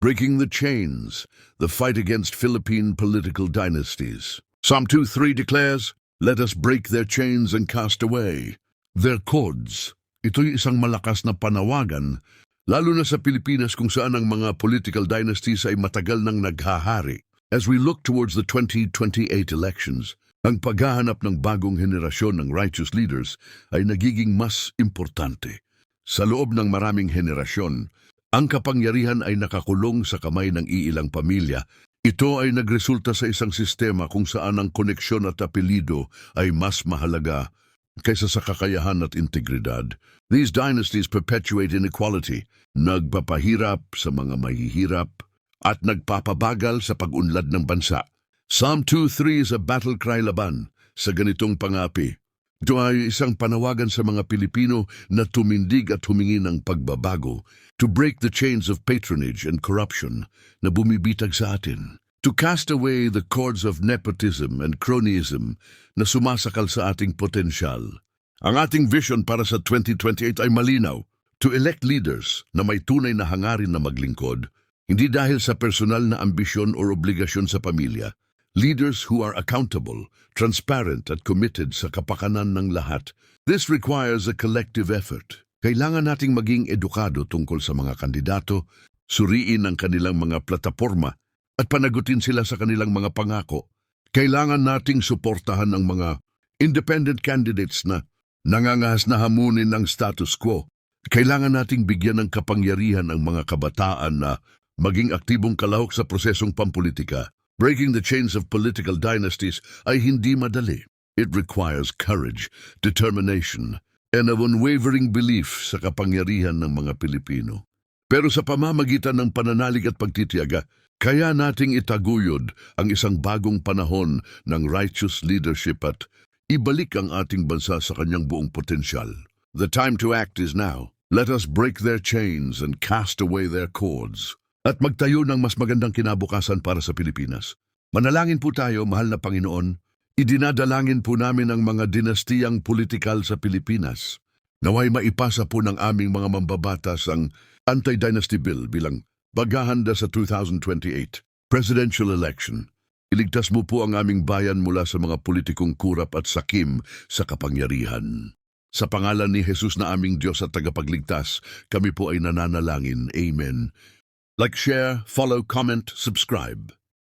Breaking the Chains, the fight against Philippine political dynasties. Psalm 2:3 declares, "Let us break their chains and cast away their cords." Ito'y isang malakas na panawagan, lalo na sa Pilipinas kung saan ang mga political dynasties ay matagal nang naghahari. As we look towards the 2028 elections, ang paghahanap ng bagong henerasyon ng righteous leaders ay nagiging mas importante. Sa loob ng maraming henerasyon, ang kapangyarihan ay nakakulong sa kamay ng iilang pamilya. Ito ay nagresulta sa isang sistema kung saan ang koneksyon at apelido ay mas mahalaga kaysa sa kakayahan at integridad. These dynasties perpetuate inequality, nagpapahirap sa mga mahihirap, at nagpapabagal sa pag-unlad ng bansa. Psalm 2:3 is a battle cry laban sa ganitong pangapi. Ito ay isang panawagan sa mga Pilipino na tumindig at humingi ng pagbabago, to break the chains of patronage and corruption na bumibitag sa atin, to cast away the cords of nepotism and cronyism na sumasakal sa ating potensyal. Ang ating vision para sa 2028 ay malinaw, to elect leaders na may tunay na hangarin na maglingkod, hindi dahil sa personal na ambisyon o obligasyon sa pamilya. Leaders who are accountable, transparent at committed sa kapakanan ng lahat. This requires a collective effort. Kailangan nating maging edukado tungkol sa mga kandidato, suriin ang kanilang mga plataporma at panagutin sila sa kanilang mga pangako. Kailangan nating suportahan ang mga independent candidates na nangangahas na hamunin ang status quo. Kailangan nating bigyan ng kapangyarihan ang mga kabataan na maging aktibong kalahok sa prosesong pampolitika. Breaking the chains of political dynasties ay hindi madali. It requires courage, determination, and an unwavering belief sa kapangyarihan ng mga Pilipino. Pero sa pamamagitan ng pananalig at pagtitiyaga, kaya nating itaguyod ang isang bagong panahon ng righteous leadership at ibalik ang ating bansa sa kanyang buong potensyal. The time to act is now. Let us break their chains and cast away their cords. At magtayo ng mas magandang kinabukasan para sa Pilipinas. Manalangin po tayo, mahal na Panginoon. Idinadalangin po namin ang mga dinastiyang politikal sa Pilipinas. Naway maipasa po ng aming mga mambabatas ang Anti-Dynasty Bill bilang paghahanda sa 2028 presidential election. Iligtas mo po ang aming bayan mula sa mga politikong kurap at sakim sa kapangyarihan. Sa pangalan ni Jesus na aming Diyos at tagapagligtas, kami po ay nananalangin. Amen. Like, share, follow, comment, subscribe.